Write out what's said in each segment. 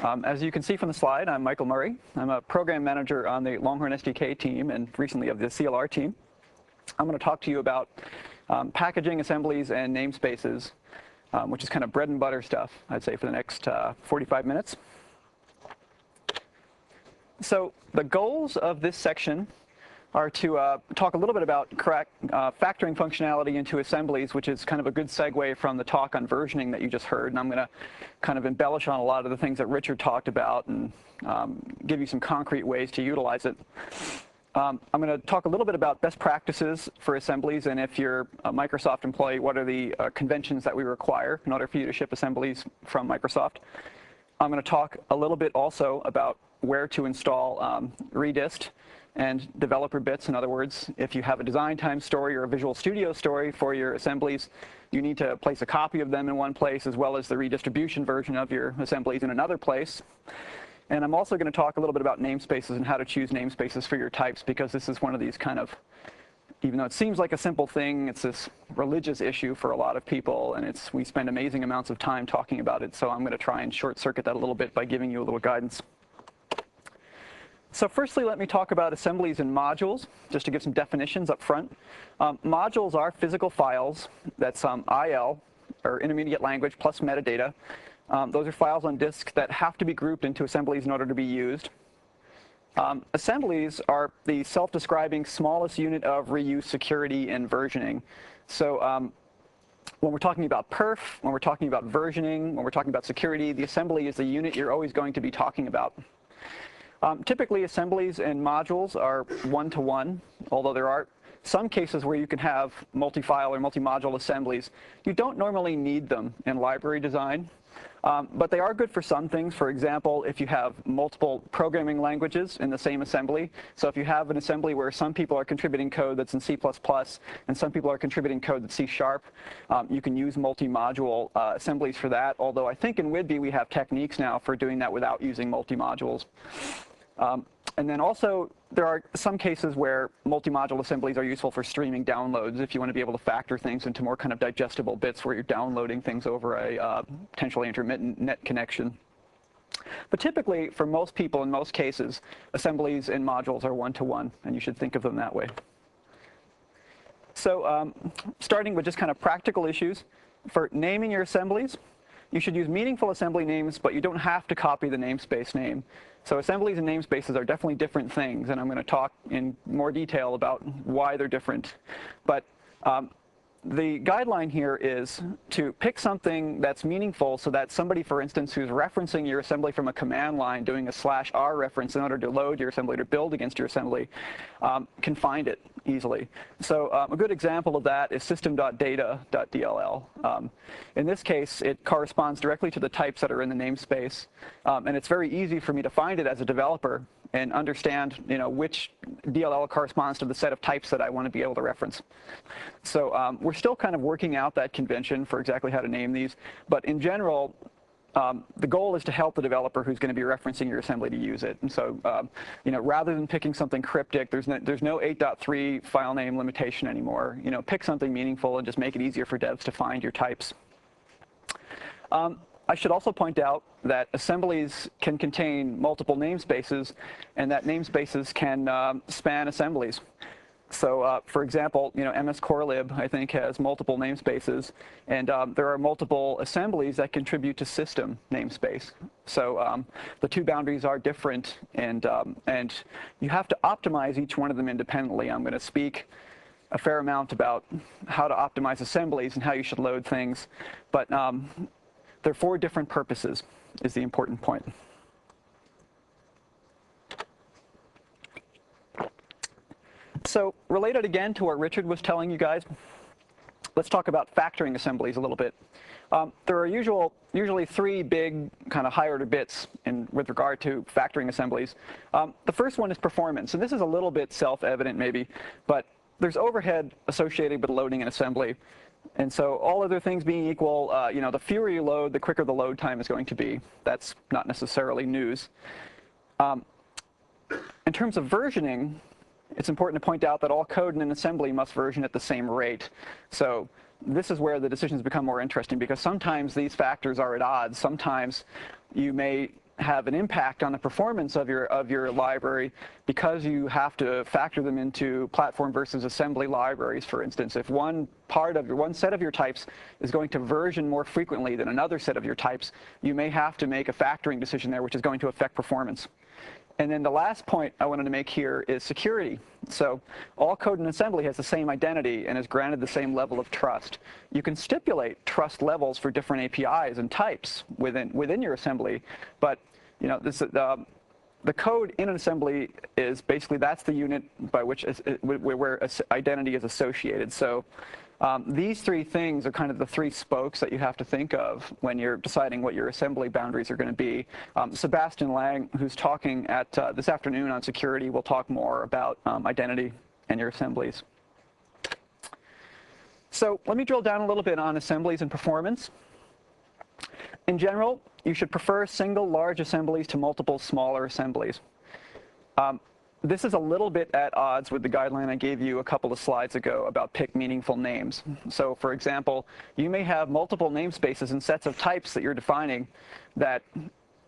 As you can see from the slide, I'm Michael Murray. I'm a program manager on the Longhorn SDK team and recently of the CLR team. I'm going to talk to you about packaging, assemblies, and namespaces, which is kind of bread and butter stuff, I'd say, for the next 45 minutes. So the goals of this section are to talk a little bit about factoring functionality into assemblies, which is kind of a good segue from the talk on versioning that you just heard. And I'm going to kind of embellish on a lot of the things that Richard talked about and give you some concrete ways to utilize it. I'm going to talk a little bit about best practices for assemblies, and if you're a Microsoft employee, what are the conventions that we require in order for you to ship assemblies from Microsoft. I'm going to talk a little bit also about where to install Redist and developer bits. In other words, if you have a design time story or a Visual Studio story for your assemblies, you need to place a copy of them in one place as well as the redistribution version of your assemblies in another place. And I'm also going to talk a little bit about namespaces and how to choose namespaces for your types, because this is one of these kind of, even though it seems like a simple thing, it's this religious issue for a lot of people, and we spend amazing amounts of time talking about it. So I'm going to try and short circuit that a little bit by giving you a little guidance. So firstly, let me talk about assemblies and modules, just to give some definitions up front. Modules are physical files that's IL, or intermediate language, plus metadata. Those are files on disk that have to be grouped into assemblies in order to be used. Assemblies are the self-describing smallest unit of reuse, security, and versioning. So when we're talking about perf, when we're talking about versioning, when we're talking about security, the assembly is the unit you're always going to be talking about. Typically, assemblies and modules are one-to-one, although there are some cases where you can have multi-file or multi-module assemblies. You don't normally need them in library design, but they are good for some things. For example, if you have multiple programming languages in the same assembly. So if you have an assembly where some people are contributing code that's in C++ and some people are contributing code that's C#, you can use multi-module assemblies for that, although I think in WIDBE we have techniques now for doing that without using multi-modules. And then also, there are some cases where multi-module assemblies are useful for streaming downloads if you want to be able to factor things into more kind of digestible bits where you're downloading things over a potentially intermittent net connection. But typically, for most people in most cases, assemblies and modules are one-to-one, and you should think of them that way. So starting with just kind of practical issues, for naming your assemblies, you should use meaningful assembly names, but you don't have to copy the namespace name. So assemblies and namespaces are definitely different things, and I'm going to talk in more detail about why they're different. But the guideline here is to pick something that's meaningful so that somebody, for instance, who's referencing your assembly from a command line, doing a /r reference in order to load your assembly, to build against your assembly, can find it easily. So a good example of that is system.data.dll. In this case, it corresponds directly to the types that are in the namespace. And it's very easy for me to find it as a developer and understand, which DLL corresponds to the set of types that I want to be able to reference. So we're still kind of working out that convention for exactly how to name these. But in general, the goal is to help the developer who's going to be referencing your assembly to use it. And so, rather than picking something cryptic, there's no 8.3 file name limitation anymore. Pick something meaningful and just make it easier for devs to find your types. I should also point out that assemblies can contain multiple namespaces, and that namespaces can span assemblies. So, for example, MS Corelib, I think, has multiple namespaces, and there are multiple assemblies that contribute to system namespace. So the two boundaries are different, and you have to optimize each one of them independently. I'm going to speak a fair amount about how to optimize assemblies and how you should load things, but they're for different purposes, is the important point. So related again to what Richard was telling you guys, let's talk about factoring assemblies a little bit. There are usually three big kind of high order bits with regard to factoring assemblies. The first one is performance, and this is a little bit self-evident maybe, but there's overhead associated with loading an assembly. And so all other things being equal, the fewer you load, the quicker the load time is going to be. That's not necessarily news. In terms of versioning, it's important to point out that all code in an assembly must version at the same rate. So this is where the decisions become more interesting, because sometimes these factors are at odds. Sometimes you may have an impact on the performance of your library because you have to factor them into platform versus assembly libraries, for instance. If one set of your types is going to version more frequently than another set of your types, you may have to make a factoring decision there, which is going to affect performance. And then the last point I wanted to make here is security. So all code in assembly has the same identity and is granted the same level of trust. You can stipulate trust levels for different APIs and types within your assembly, but the code in an assembly is basically, that's the unit by which where identity is associated. So these three things are kind of the three spokes that you have to think of when you're deciding what your assembly boundaries are going to be. Sebastian Lang, who's talking at this afternoon on security, will talk more about identity and your assemblies. So let me drill down a little bit on assemblies and performance. In general, you should prefer single large assemblies to multiple smaller assemblies. This is a little bit at odds with the guideline I gave you a couple of slides ago about pick meaningful names. So for example, you may have multiple namespaces and sets of types that you're defining that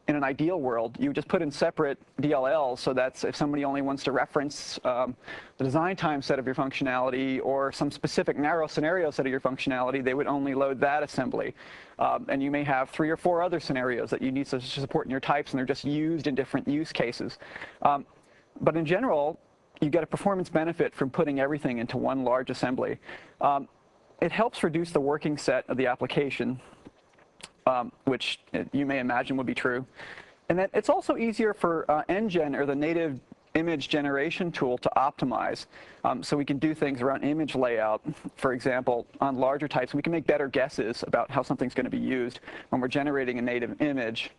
in an ideal world, you would just put in separate DLLs, so that's if somebody only wants to reference the design time set of your functionality or some specific narrow scenario set of your functionality, they would only load that assembly. And you may have 3 or 4 other scenarios that you need to support in your types, and they're just used in different use cases. But in general, you get a performance benefit from putting everything into one large assembly. It helps reduce the working set of the application, which you may imagine would be true. And then it's also easier for NGen, or the native image generation tool, to optimize. So we can do things around image layout, for example, on larger types. We can make better guesses about how something's going to be used when we're generating a native image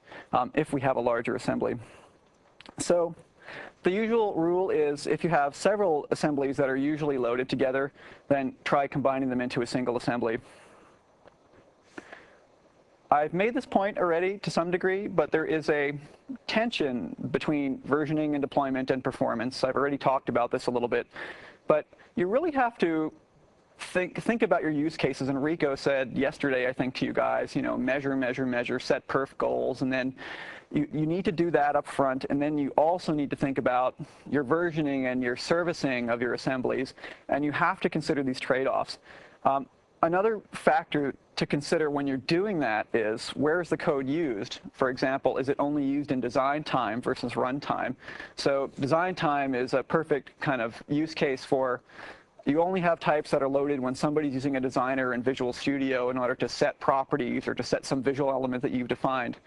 if we have a larger assembly. So the usual rule is if you have several assemblies that are usually loaded together, then try combining them into a single assembly. I've made this point already to some degree, but there is a tension between versioning and deployment and performance. I've already talked about this a little bit, but you really have to think about your use cases. And Rico said yesterday, I think, to you guys, measure, measure, measure, set perf goals, and then you need to do that up front, and then you also need to think about your versioning and your servicing of your assemblies, and you have to consider these trade-offs. Another factor to consider when you're doing that is, where is the code used? For example, is it only used in design time versus runtime? So design time is a perfect kind of use case for, you only have types that are loaded when somebody's using a designer in Visual Studio in order to set properties or to set some visual element that you've defined.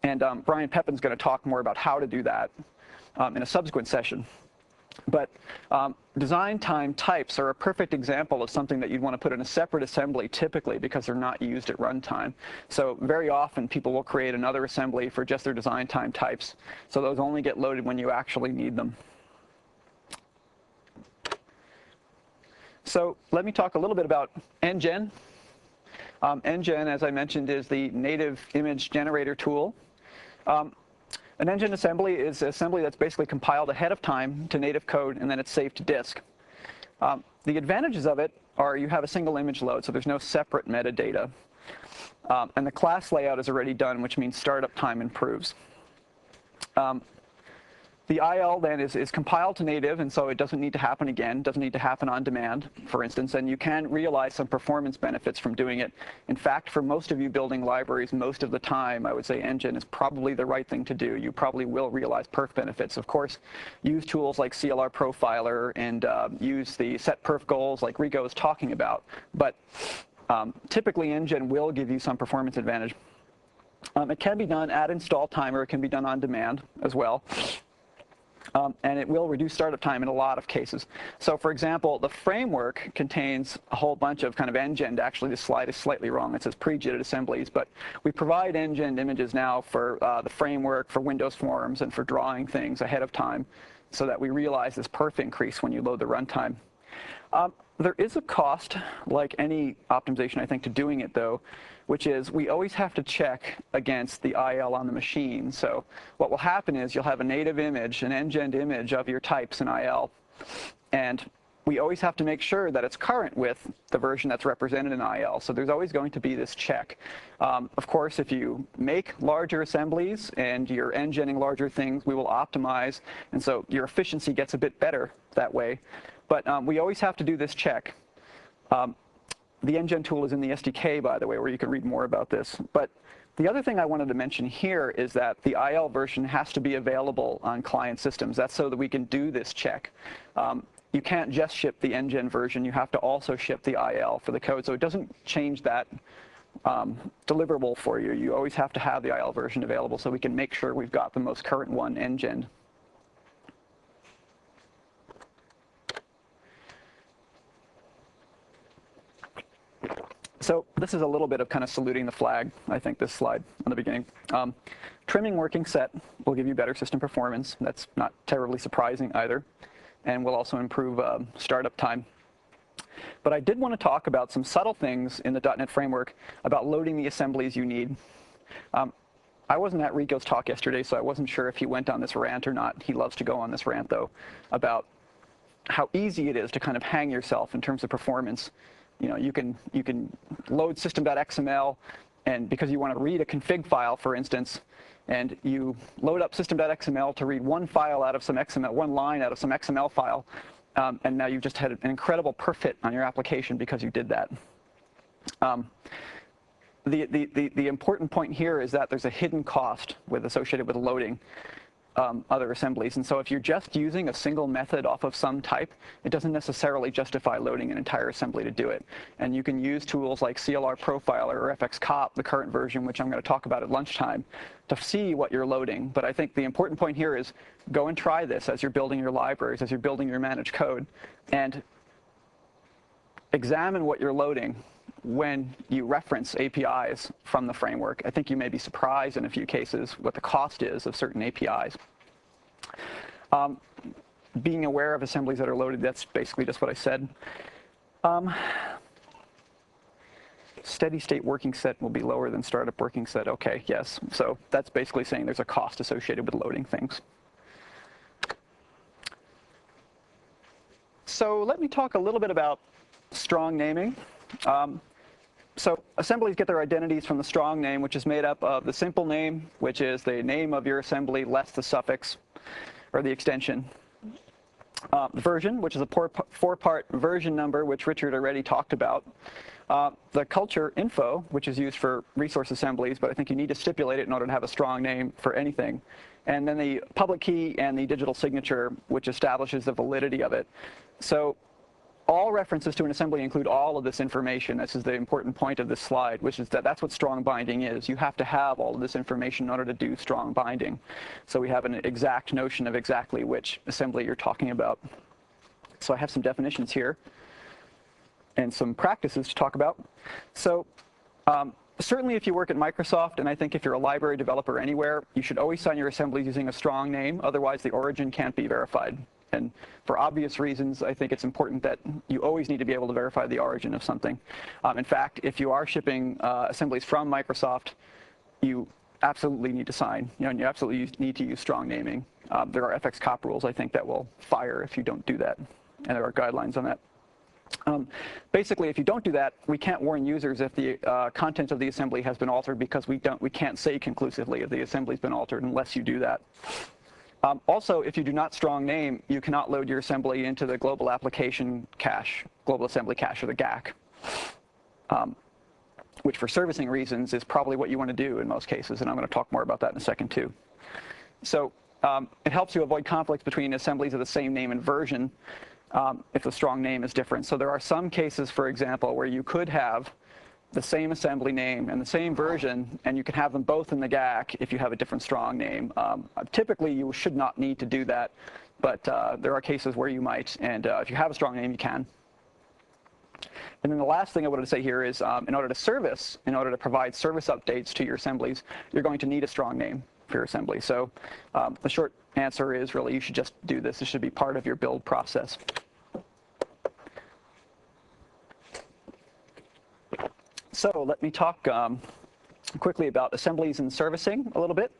And Brian Pepin's going to talk more about how to do that in a subsequent session. But design time types are a perfect example of something that you'd want to put in a separate assembly typically, because they're not used at runtime. So very often people will create another assembly for just their design time types. So those only get loaded when you actually need them. So let me talk a little bit about NGen. NGen, as I mentioned, is the native image generator tool. An NGen assembly is an assembly that's basically compiled ahead of time to native code, and then it's saved to disk. The advantages of it are you have a single image load, so there's no separate metadata. And the class layout is already done, which means startup time improves. The IL then is compiled to native, and so it doesn't need to happen again, doesn't need to happen on demand, for instance, and you can realize some performance benefits from doing it. In fact, for most of you building libraries, most of the time, I would say NGen is probably the right thing to do. You probably will realize perf benefits. Of course, use tools like CLR Profiler and use the set perf goals like Rico was talking about, but typically NGen will give you some performance advantage. It can be done at install time, or it can be done on demand as well. And it will reduce startup time in a lot of cases. So for example, the framework contains a whole bunch of kind of NGen. Actually, this slide is slightly wrong. It says pre-JITted assemblies, but we provide NGen images now for the framework, for Windows Forms, and for drawing things ahead of time, so that we realize this perf increase when you load the runtime. There is a cost, like any optimization, I think, to doing it, though, which is we always have to check against the IL on the machine. So what will happen is you'll have a native image, an NGen image of your types in IL, and we always have to make sure that it's current with the version that's represented in IL. So there's always going to be this check. Of course, if you make larger assemblies and you're engineering larger things, we will optimize. And so your efficiency gets a bit better that way. But we always have to do this check. The NGen tool is in the SDK, by the way, where you can read more about this. But the other thing I wanted to mention here is that the IL version has to be available on client systems. That's so that we can do this check. You can't just ship the NGen version. You have to also ship the IL for the code. So it doesn't change that deliverable for you. You always have to have the IL version available so we can make sure we've got the most current one NGen. So this is a little bit of kind of saluting the flag, I think, this slide on the beginning. Trimming working set will give you better system performance. That's not terribly surprising either, and will also improve startup time. But I did want to talk about some subtle things in the .NET framework about loading the assemblies you need. I wasn't at Rico's talk yesterday, so I wasn't sure if he went on this rant or not. He loves to go on this rant, though, about how easy it is to kind of hang yourself in terms of performance. You know, you can load system.xml, and because you want to read a config file, for instance, and you load up system.xml to read one file out of some XML, one line out of some XML file, and now you've just had an incredible perfit on your application because you did that. The important point here is that there's a hidden cost associated with loading other assemblies. And so if you're just using a single method off of some type, it doesn't necessarily justify loading an entire assembly to do it. And you can use tools like CLR Profiler or FXCop, the current version, which I'm going to talk about at lunchtime, to see what you're loading. But I think the important point here is go and try this as you're building your libraries, as you're building your managed code, and examine what you're loading when you reference APIs from the framework. I think you may be surprised in a few cases what the cost is of certain APIs. Being aware of assemblies that are loaded, that's basically just what I said. Steady state working set will be lower than startup working set. Okay, yes. So that's basically saying there's a cost associated with loading things. So let me talk a little bit about strong naming. So assemblies get their identities from the strong name, which is made up of the simple name, which is the name of your assembly less the suffix or the extension. Version, which is a four-part version number, which Richard already talked about. The culture info, which is used for resource assemblies, but I think you need to stipulate it in order to have a strong name for anything. And then the public key and the digital signature, which establishes the validity of it. So all references to an assembly include all of this information. This is the important point of this slide, which is that that's what strong binding is. You have to have all of this information in order to do strong binding. So we have an exact notion of exactly which assembly you're talking about. So I have some definitions here and some practices to talk about. So certainly if you work at Microsoft, and I think if you're a library developer anywhere, you should always sign your assemblies using a strong name. Otherwise, the origin can't be verified. And for obvious reasons, I think it's important that you always need to be able to verify the origin of something. In fact, if you are shipping assemblies from Microsoft, you absolutely need to sign. And you absolutely need to use strong naming. There are FXCop rules, I think, that will fire if you don't do that. And there are guidelines on that. Basically, if you don't do that, we can't warn users if the content of the assembly has been altered, because we can't say conclusively if the assembly's been altered unless you do that. Also, if you do not strong name, you cannot load your assembly into the global application cache, global assembly cache, or the GAC, which for servicing reasons is probably what you want to do in most cases, and I'm going to talk more about that in a second too. So it helps you avoid conflicts between assemblies of the same name and version if the strong name is different. So there are some cases, for example, where you could have the same assembly name and the same version, and you can have them both in the GAC if you have a different strong name. Typically, you should not need to do that, but there are cases where you might, and if you have a strong name, you can. And then the last thing I wanted to say here is in order to provide service updates to your assemblies, you're going to need a strong name for your assembly. So the short answer is really you should just do this. This should be part of your build process. So let me talk quickly about assemblies and servicing a little bit.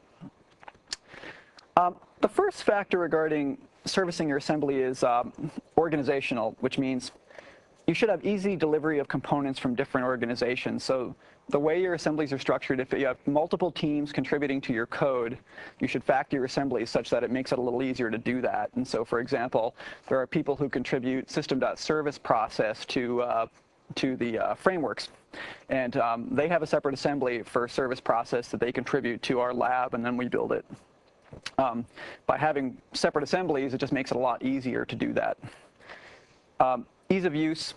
The first factor regarding servicing your assembly is organizational, which means you should have easy delivery of components from different organizations. So the way your assemblies are structured, if you have multiple teams contributing to your code, you should factor your assemblies such that it makes it a little easier to do that. And so, for example, there are people who contribute system.service process to the frameworks. And they have a separate assembly for service process that they contribute to our lab, and then we build it. By having separate assemblies, it just makes it a lot easier to do that. Ease of use,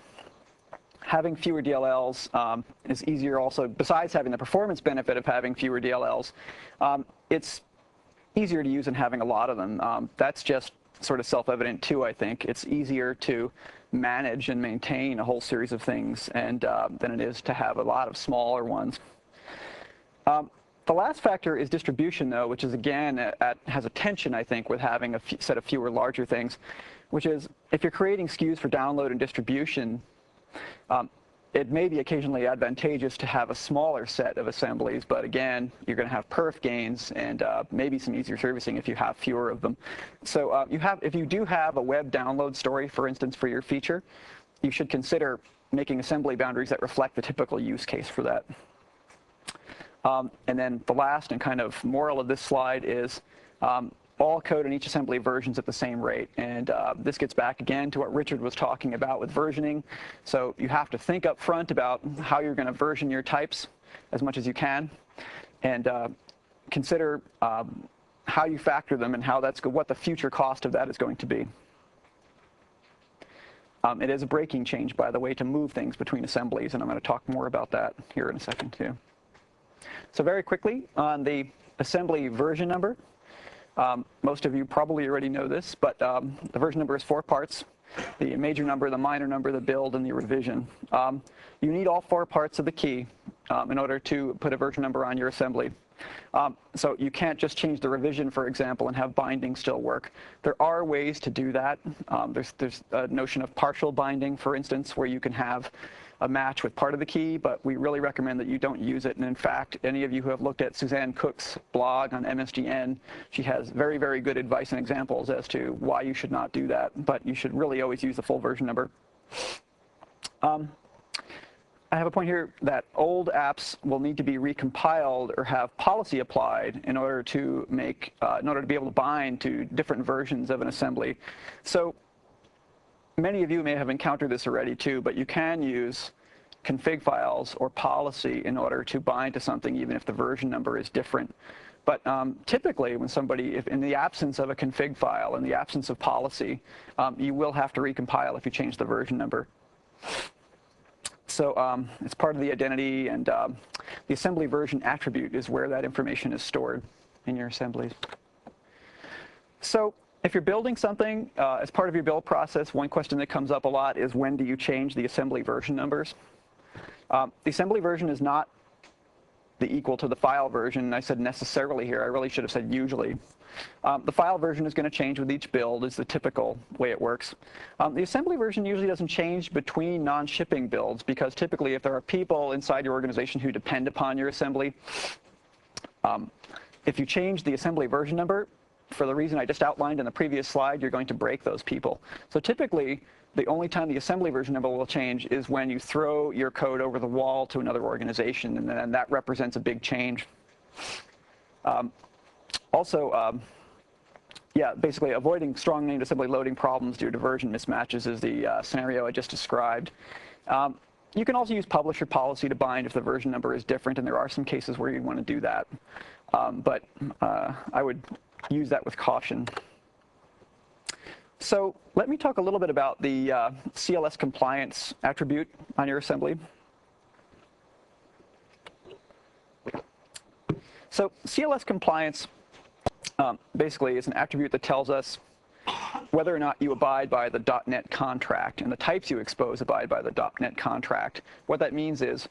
having fewer DLLs is easier also, besides having the performance benefit of having fewer DLLs. It's easier to use than having a lot of them. That's just sort of self-evident too, I think. It's easier to manage and maintain a whole series of things and than it is to have a lot of smaller ones. The last factor is distribution, though, which is, again, has a tension, I think, with having a set of fewer larger things, which is if you're creating SKUs for download and distribution, it may be occasionally advantageous to have a smaller set of assemblies, but again, you're going to have perf gains and maybe some easier servicing if you have fewer of them. So if you do have a web download story, for instance, for your feature, you should consider making assembly boundaries that reflect the typical use case for that. And then the last and kind of moral of this slide is all code in each assembly versions at the same rate. And this gets back again to what Richard was talking about with versioning. So you have to think up front about how you're going to version your types as much as you can, and consider how you factor them and how what the future cost of that is going to be. It is a breaking change, by the way, to move things between assemblies, and I'm going to talk more about that here in a second, too. So very quickly, on the assembly version number, most of you probably already know this, but the version number is 4 parts: the major number, the minor number, the build, and the revision. You need all 4 parts of the key in order to put a version number on your assembly. So you can't just change the revision, for example, and have binding still work. There are ways to do that. There's a notion of partial binding, for instance, where you can have a match with part of the key, but we really recommend that you don't use it. And in fact, any of you who have looked at Suzanne Cook's blog on MSDN, she has very, very good advice and examples as to why you should not do that. But you should really always use the full version number. I have a point here that old apps will need to be recompiled or have policy applied in order to be able to bind to different versions of an assembly. So many of you may have encountered this already too, but you can use config files or policy in order to bind to something even if the version number is different. But typically when if in the absence of a config file, in the absence of policy, you will have to recompile if you change the version number. So it's part of the identity, and the assembly version attribute is where that information is stored in your assemblies. So if you're building something, as part of your build process, one question that comes up a lot is, when do you change the assembly version numbers? The assembly version is not equal to the file version. I said necessarily here. I really should have said usually. The file version is going to change with each build, is the typical way it works. The assembly version usually doesn't change between non-shipping builds, because typically if there are people inside your organization who depend upon your assembly, if you change the assembly version number, for the reason I just outlined in the previous slide, you're going to break those people. So typically, the only time the assembly version number will change is when you throw your code over the wall to another organization, and then that represents a big change. Yeah, basically avoiding strong named assembly loading problems due to version mismatches is the scenario I just described. You can also use publisher policy to bind if the version number is different, and there are some cases where you want to do that. But I would use that with caution. So let me talk a little bit about the CLS compliance attribute on your assembly. So CLS compliance basically is an attribute that tells us whether or not you abide by the .NET contract, and the types you expose abide by the .NET contract. What that means is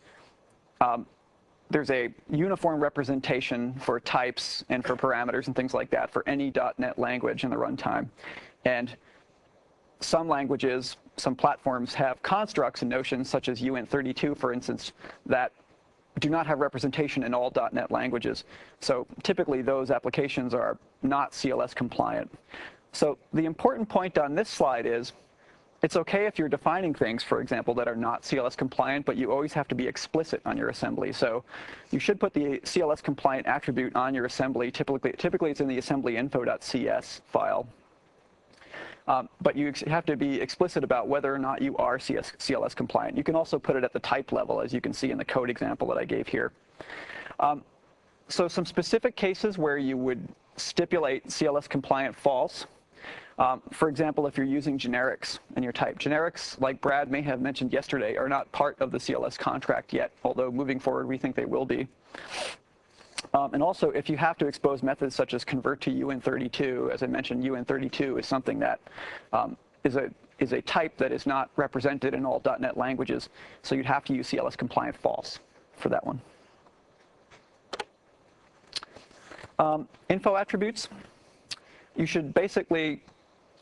there's a uniform representation for types and for parameters and things like that for any .NET language in the runtime. And some languages, some platforms have constructs and notions such as uint32, for instance, that do not have representation in all .NET languages. So typically those applications are not CLS compliant. So the important point on this slide is it's okay if you're defining things, for example, that are not CLS compliant, but you always have to be explicit on your assembly. So you should put the CLS compliant attribute on your assembly. Typically it's in the assembly info.cs file. But you have to be explicit about whether or not you are CLS compliant. You can also put it at the type level, as you can see in the code example that I gave here. So some specific cases where you would stipulate CLS compliant false. For example, if you're using generics in your type. Generics, like Brad may have mentioned yesterday, are not part of the CLS contract yet, although moving forward we think they will be. And also, if you have to expose methods such as convert to UN32, as I mentioned, UN32 is something that is a type that is not represented in all .NET languages, so you'd have to use CLS compliant false for that one. Info attributes. You should basically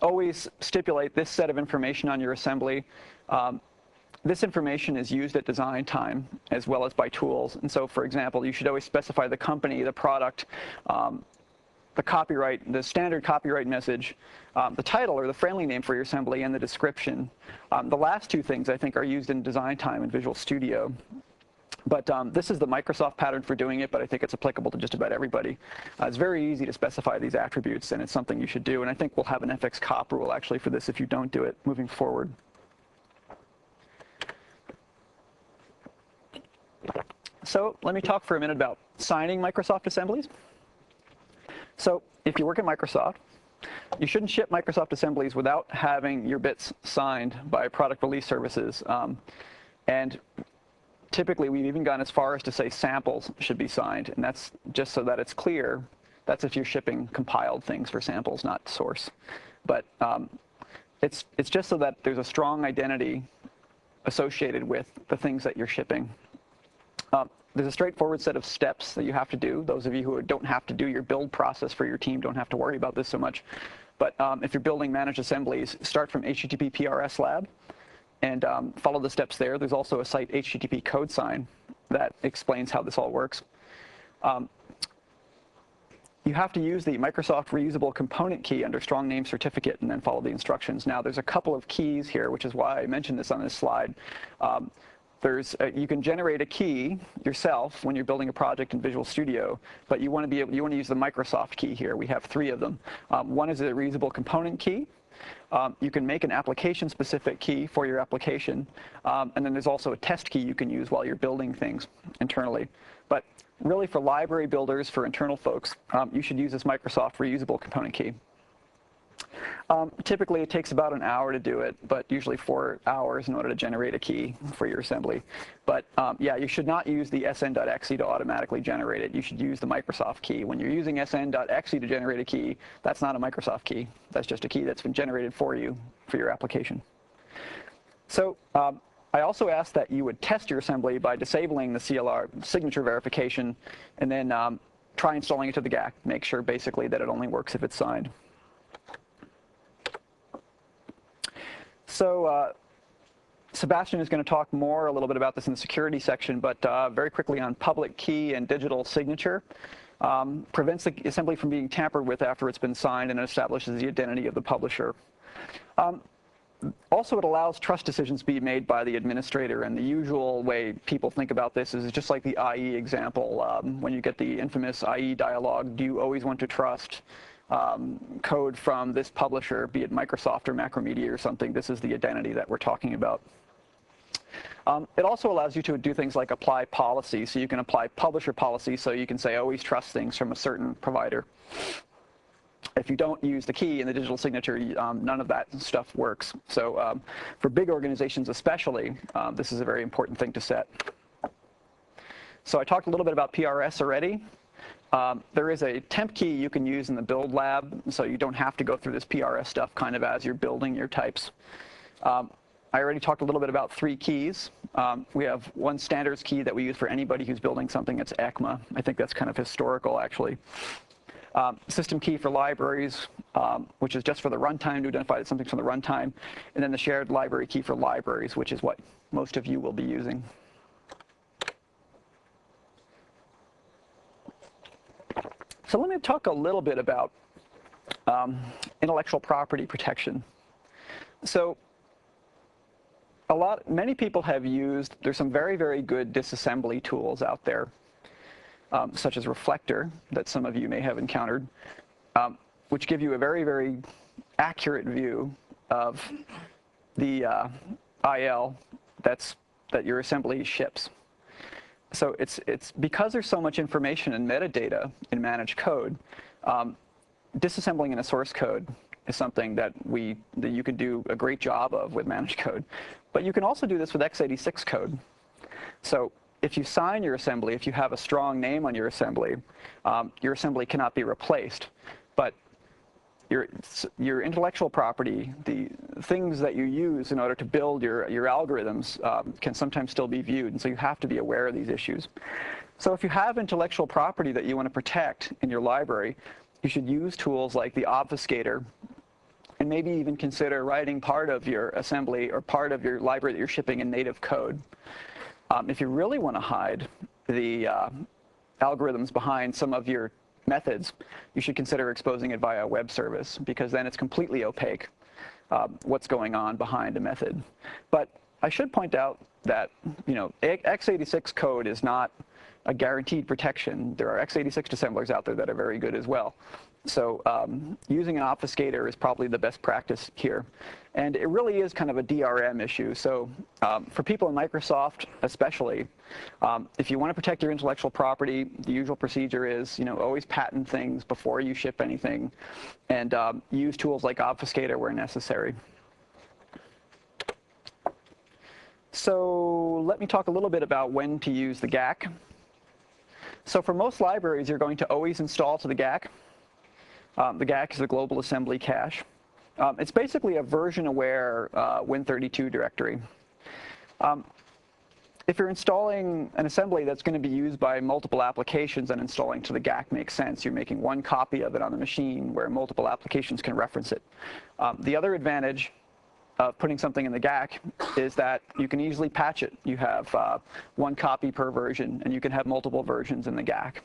always stipulate this set of information on your assembly. This information is used at design time as well as by tools. And so, for example, you should always specify the company, the product, the copyright, the standard copyright message, the title or the friendly name for your assembly, and the description. The last two things, I think, are used in design time in Visual Studio. But this is the Microsoft pattern for doing it, but I think it's applicable to just about everybody. It's very easy to specify these attributes, and it's something you should do. And I think we'll have an FX cop rule, actually, for this if you don't do it moving forward. So let me talk for a minute about signing Microsoft assemblies. So if you work at Microsoft, you shouldn't ship Microsoft assemblies without having your bits signed by product release services. And typically, we've even gone as far as to say samples should be signed, and that's just so that it's clear. That's if you're shipping compiled things for samples, not source. But it's just so that there's a strong identity associated with the things that you're shipping. There's a straightforward set of steps that you have to do. Those of you who don't have to do your build process for your team don't have to worry about this so much. But if you're building managed assemblies, start from HTTP PRS lab and follow the steps there. There's also a site HTTP code sign that explains how this all works. You have to use the Microsoft reusable component key under strong name certificate and then follow the instructions. Now, there's a couple of keys here, which is why I mentioned this on this slide. You can generate a key yourself when you're building a project in Visual Studio, but you want to use the Microsoft key here. We have three of them. One is a reusable component key. You can make an application-specific key for your application, and then there's also a test key you can use while you're building things internally. But really, for library builders, for internal folks, you should use this Microsoft reusable component key. Typically, it takes about an hour to do it, but usually 4 hours in order to generate a key for your assembly. But yeah, you should not use the sn.exe to automatically generate it. You should use the Microsoft key. When you're using sn.exe to generate a key, that's not a Microsoft key. That's just a key that's been generated for you for your application. So I also asked that you would test your assembly by disabling the CLR signature verification and then try installing it to the GAC. Make sure basically that it only works if it's signed. So Sebastian is going to talk more a little bit about this in the security section, but very quickly on public key and digital signature. Prevents the assembly from being tampered with after it's been signed and establishes the identity of the publisher. Also, it allows trust decisions to be made by the administrator, and the usual way people think about this is just like the IE example. When you get the infamous IE dialog, do you always want to trust code from this publisher, be it Microsoft or Macromedia or something? This is the identity that we're talking about. It also allows you to do things like apply policy. So you can apply publisher policy, so you can say always trust things from a certain provider. If you don't use the key in the digital signature, none of that stuff works. So for big organizations especially, this is a very important thing to set. So I talked a little bit about PRS already. There is a temp key you can use in the build lab, so you don't have to go through this PRS stuff kind of as you're building your types. I already talked a little bit about 3 keys. We have one standards key that we use for anybody who's building something that's ECMA. I think that's kind of historical, actually. System key for libraries, which is just for the runtime to identify that something's from the runtime. And then the shared library key for libraries, which is what most of you will be using. So let me talk a little bit about intellectual property protection. So many people have used, there's some very, very good disassembly tools out there, such as Reflector, that some of you may have encountered, which give you a very, very accurate view of the IL that your assembly ships. So it's because there's so much information and metadata in managed code, disassembling in a source code is something that you can do a great job of with managed code. But you can also do this with x86 code. So if you sign your assembly, if you have a strong name on your assembly cannot be replaced. But your intellectual property, the things that you use in order to build your algorithms can sometimes still be viewed, and so you have to be aware of these issues. So if you have intellectual property that you want to protect in your library, you should use tools like the obfuscator, and maybe even consider writing part of your assembly or part of your library that you're shipping in native code. If you really want to hide the algorithms behind some of your methods, you should consider exposing it via a web service, because then it's completely opaque what's going on behind a method. But I should point out that x86 code is not a guaranteed protection. There are x86 assemblers out there that are very good as well. So using an obfuscator is probably the best practice here. And it really is kind of a DRM issue. So for people in Microsoft especially, if you want to protect your intellectual property, the usual procedure is always patent things before you ship anything, and use tools like obfuscator where necessary. So let me talk a little bit about when to use the GAC. So for most libraries, you're going to always install to the GAC. The GAC is a global assembly cache. It's basically a version-aware Win32 directory. If you're installing an assembly that's going to be used by multiple applications, and installing to the GAC makes sense. You're making one copy of it on the machine where multiple applications can reference it. The other advantage of putting something in the GAC is that you can easily patch it. You have one copy per version, and you can have multiple versions in the GAC.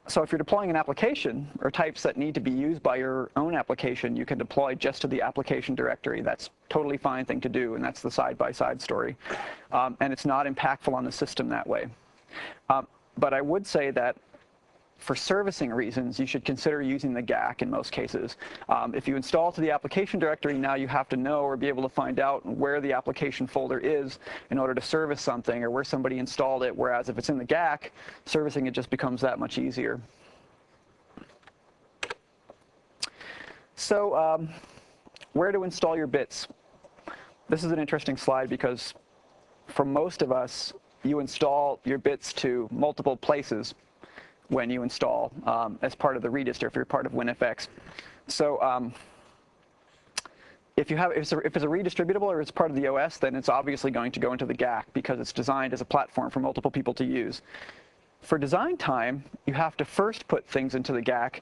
So if you're deploying an application or types that need to be used by your own application, you can deploy just to the application directory. That's a totally fine thing to do, and that's the side-by-side story. And it's not impactful on the system that way. But I would say that for servicing reasons, you should consider using the GAC in most cases. If you install to the application directory, now you have to know or be able to find out where the application folder is in order to service something, or where somebody installed it, whereas if it's in the GAC, servicing it just becomes that much easier. So where to install your bits? This is an interesting slide because for most of us, you install your bits to multiple places when you install as part of the redist, or if you're part of WinFX. So if it's a redistributable or it's part of the OS, then it's obviously going to go into the GAC because it's designed as a platform for multiple people to use. For design time, you have to first put things into the GAC,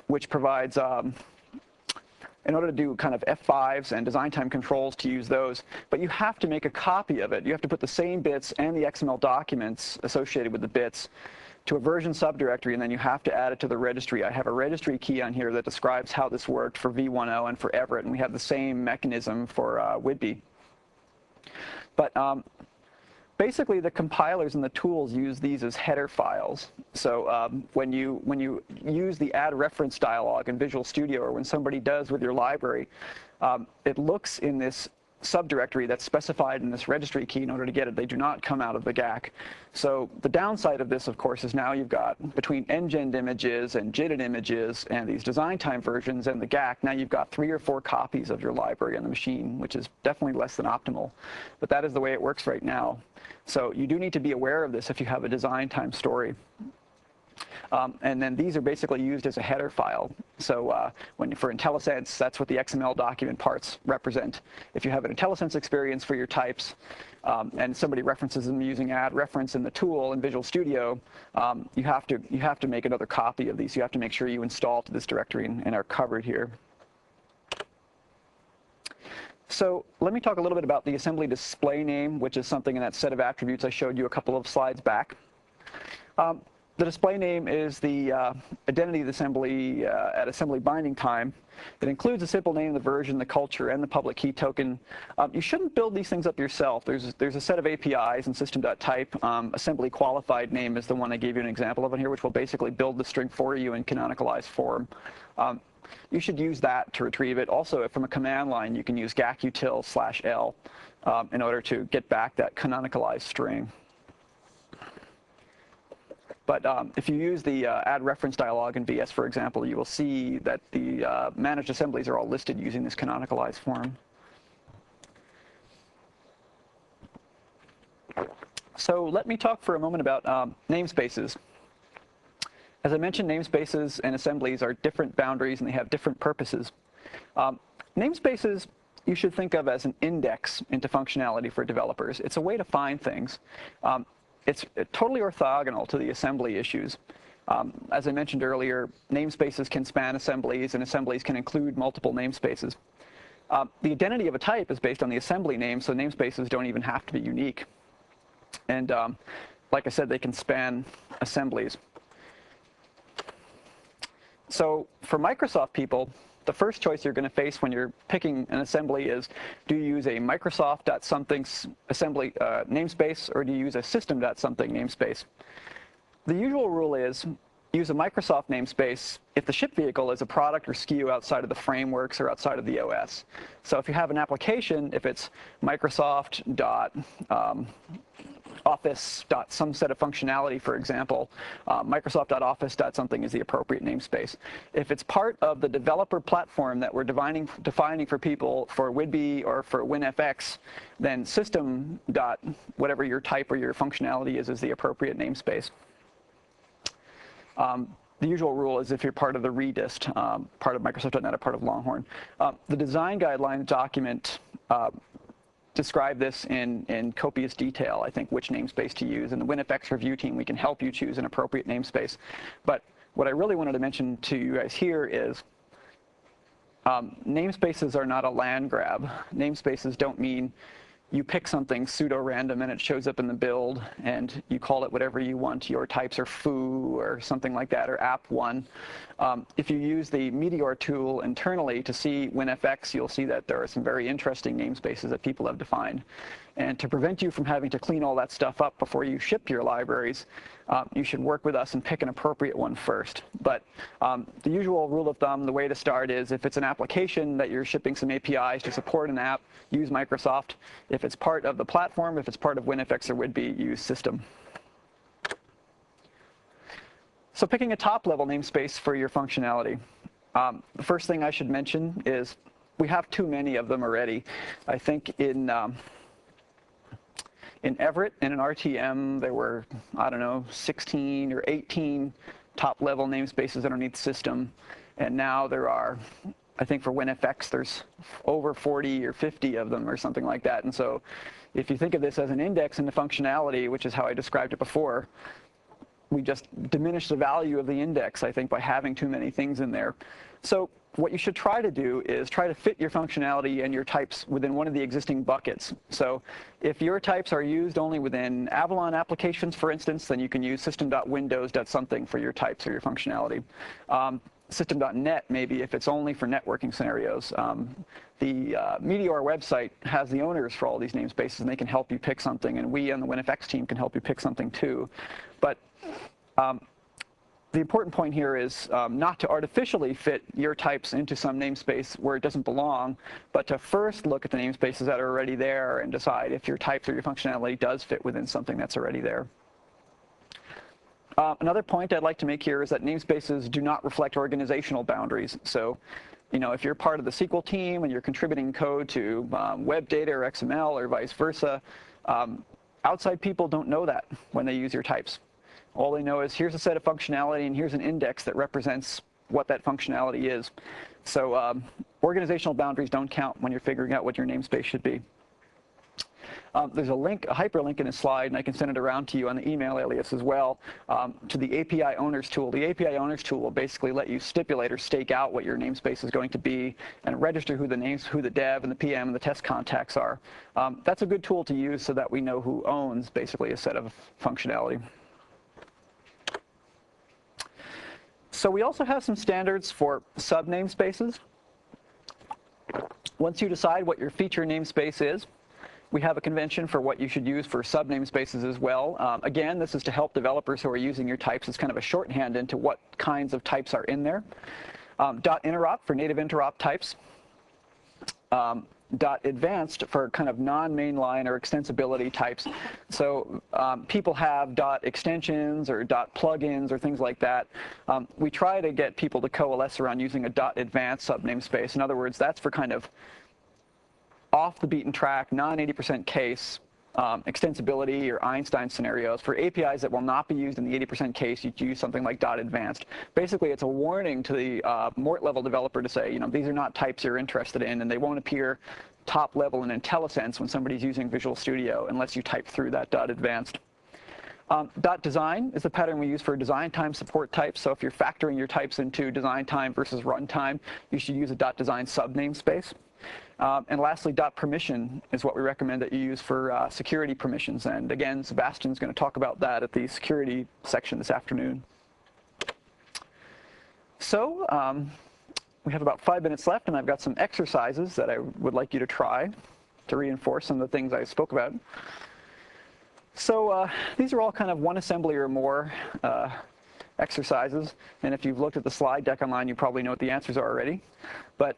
which provides, in order to do kind of F5s and design time controls to use those, but you have to make a copy of it. You have to put the same bits and the XML documents associated with the bits to a version subdirectory, and then you have to add it to the registry. I have a registry key on here that describes how this worked for v10 and for Everett, and we have the same mechanism for Whidbey. But basically, the compilers and the tools use these as header files. So when you use the add reference dialog in Visual Studio, or when somebody does with your library, it looks in this subdirectory that's specified in this registry key in order to get it. They do not come out of the GAC. So the downside of this, of course, is now you've got, between ngend images and JITted images and these design time versions and the GAC, now you've got 3 or 4 copies of your library on the machine, which is definitely less than optimal. But that is the way it works right now. So you do need to be aware of this if you have a design time story. And then these are basically used as a header file. So for IntelliSense, that's what the XML document parts represent. If you have an IntelliSense experience for your types, and somebody references them using add reference in the tool in Visual Studio, you have to make another copy of these. You have to make sure you install to this directory and are covered here. So let me talk a little bit about the assembly display name, which is something in that set of attributes I showed you a couple of slides back. The display name is the identity of the assembly at assembly binding time. It includes a simple name, the version, the culture, and the public key token. You shouldn't build these things up yourself. There's a set of APIs in system.type. Assembly qualified name is the one I gave you an example of in here, which will basically build the string for you in canonicalized form. You should use that to retrieve it. Also, from a command line, you can use gacutil/l in order to get back that canonicalized string. But if you use the add reference dialog in VS, for example, you will see that the managed assemblies are all listed using this canonicalized form. So let me talk for a moment about namespaces. As I mentioned, namespaces and assemblies are different boundaries and they have different purposes. Namespaces you should think of as an index into functionality for developers. It's a way to find things. It's totally orthogonal to the assembly issues. As I mentioned earlier, namespaces can span assemblies, and assemblies can include multiple namespaces. The identity of a type is based on the assembly name, so namespaces don't even have to be unique. And like I said, they can span assemblies. So for Microsoft people, the first choice you're going to face when you're picking an assembly is, do you use a Microsoft.something assembly namespace, or do you use a system.something namespace? The usual rule is use a Microsoft namespace if the ship vehicle is a product or SKU outside of the frameworks or outside of the OS. So if you have an application, if it's Microsoft.Office.some set of functionality, for example, Microsoft.Office.something is the appropriate namespace. If it's part of the developer platform that we're defining for people for WIDBE or for WinFX, then system.whatever your type or your functionality is the appropriate namespace. The usual rule is if you're part of the redist, part of Microsoft.NET or part of Longhorn. The design guidelines document describe this in copious detail, I think, which namespace to use. And the WinFX review team, we can help you choose an appropriate namespace. But what I really wanted to mention to you guys here is namespaces are not a land grab. Namespaces don't mean you pick something pseudo-random and it shows up in the build and you call it whatever you want. Your types are foo or something like that, or app1. If you use the Meteor tool internally to see WinFX, you'll see that there are some very interesting namespaces that people have defined. And to prevent you from having to clean all that stuff up before you ship your libraries, you should work with us and pick an appropriate one first. But the usual rule of thumb, the way to start is if it's an application that you're shipping some APIs to support an app, use Microsoft. If it's part of the platform, if it's part of WinFX or WIDBE, use system. So picking a top-level namespace for your functionality. The first thing I should mention is we have too many of them already. I think in Everett, in an RTM, there were, I don't know, 16 or 18 top-level namespaces underneath system. And now there are, I think for WinFX, there's over 40 or 50 of them or something like that. And so if you think of this as an index into functionality, which is how I described it before, we just diminish the value of the index, I think, by having too many things in there. So what you should try to do is try to fit your functionality and your types within one of the existing buckets. So if your types are used only within Avalon applications, for instance, then you can use system.windows.something for your types or your functionality. System.net, maybe, if it's only for networking scenarios. The Meteor website has the owners for all these namespaces, and they can help you pick something, and we on the WinFX team can help you pick something too. But the important point here is not to artificially fit your types into some namespace where it doesn't belong, but to first look at the namespaces that are already there and decide if your types or your functionality does fit within something that's already there. Another point I'd like to make here is that namespaces do not reflect organizational boundaries. So, you know, if you're part of the SQL team and you're contributing code to web data or XML or vice versa, outside people don't know that when they use your types. All they know is here's a set of functionality and here's an index that represents what that functionality is. So organizational boundaries don't count when you're figuring out what your namespace should be. There's a link, a hyperlink in a slide, and I can send it around to you on the email alias as well, to the API Owners tool. The API Owners tool will basically let you stipulate or stake out what your namespace is going to be and register who the dev and the PM and the test contacts are. That's a good tool to use so that we know who owns basically a set of functionality. So we also have some standards for sub-namespaces. Once you decide what your feature namespace is, we have a convention for what you should use for sub-namespaces as well. Again, this is to help developers who are using your types as kind of a shorthand into what kinds of types are in there. .interop for native interop types. .advanced for kind of non-mainline or extensibility types. So people have .extensions or .plugins or things like that. We try to get people to coalesce around using a .advanced subnamespace. In other words, that's for kind of off the beaten track, non-80% case extensibility or Einstein scenarios. For APIs that will not be used in the 80% case, you use something like .advanced. Basically, it's a warning to the Mort level developer to say, you know, these are not types you're interested in, and they won't appear top level in IntelliSense when somebody's using Visual Studio unless you type through that .advanced. .design is the pattern we use for design time support types. So if you're factoring your types into design time versus runtime, you should use a .design subnamespace. And lastly, .permission is what we recommend that you use for security permissions. And again, Sebastian's going to talk about that at the security section this afternoon. So we have about 5 minutes left, and I've got some exercises that I would like you to try to reinforce some of the things I spoke about. So these are all kind of one assembly or more exercises. And if you've looked at the slide deck online, you probably know what the answers are already. But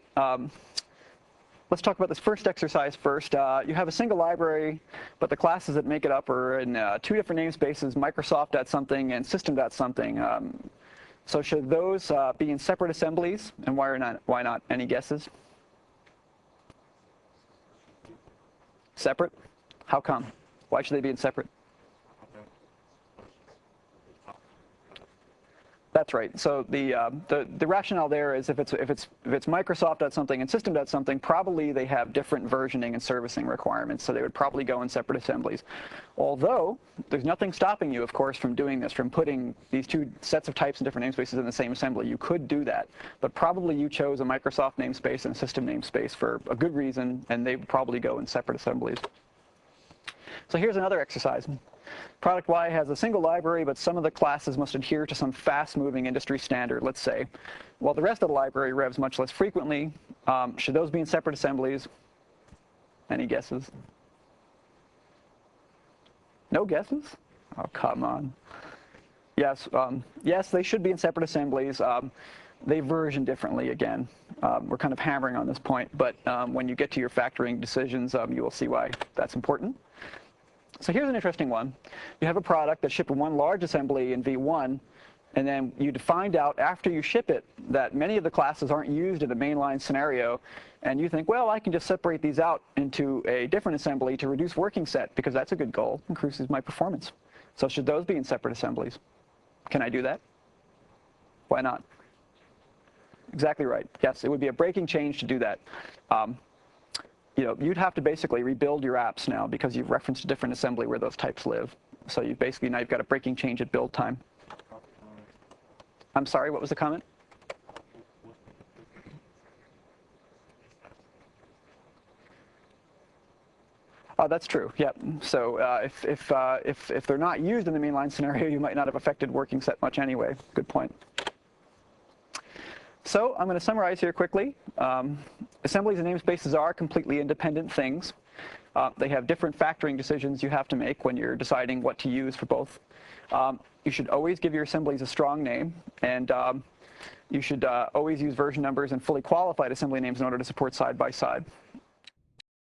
let's talk about this first exercise first. You have a single library, but the classes that make it up are in two different namespaces, Microsoft.something and System.something. So should those be in separate assemblies, and why not? Why not? Any guesses? Separate? How come? Why should they be in separate? That's right. So the rationale there is if it's Microsoft.something and System.something, probably they have different versioning and servicing requirements, so they would probably go in separate assemblies. Although there's nothing stopping you, of course, from doing this, from putting these two sets of types and different namespaces in the same assembly. You could do that, but probably you chose a Microsoft namespace and a System namespace for a good reason, and they would probably go in separate assemblies. So here's another exercise. Product Y has a single library, but some of the classes must adhere to some fast-moving industry standard, let's say. While the rest of the library revs much less frequently, should those be in separate assemblies? Any guesses? No guesses? Oh, come on. Yes, yes, they should be in separate assemblies. They version differently again. We're kind of hammering on this point, but when you get to your factoring decisions, you will see why that's important. So here's an interesting one. You have a product that shipped in one large assembly in V1, and then you find out after you ship it that many of the classes aren't used in a mainline scenario, and you think, well, I can just separate these out into a different assembly to reduce working set, because that's a good goal, increases my performance. So should those be in separate assemblies? Can I do that? Why not? Exactly right. Yes, it would be a breaking change to do that. You know, you'd have to basically rebuild your apps now because you've referenced a different assembly where those types live. So you basically now you've got a breaking change at build time. I'm sorry, what was the comment? That's true. Yeah. So if they're not used in the mainline scenario, you might not have affected working set much anyway. Good point. So I'm going to summarize here quickly. Assemblies and namespaces are completely independent things. They have different factoring decisions you have to make when you're deciding what to use for both. You should always give your assemblies a strong name, and you should always use version numbers and fully qualified assembly names in order to support side-by-side.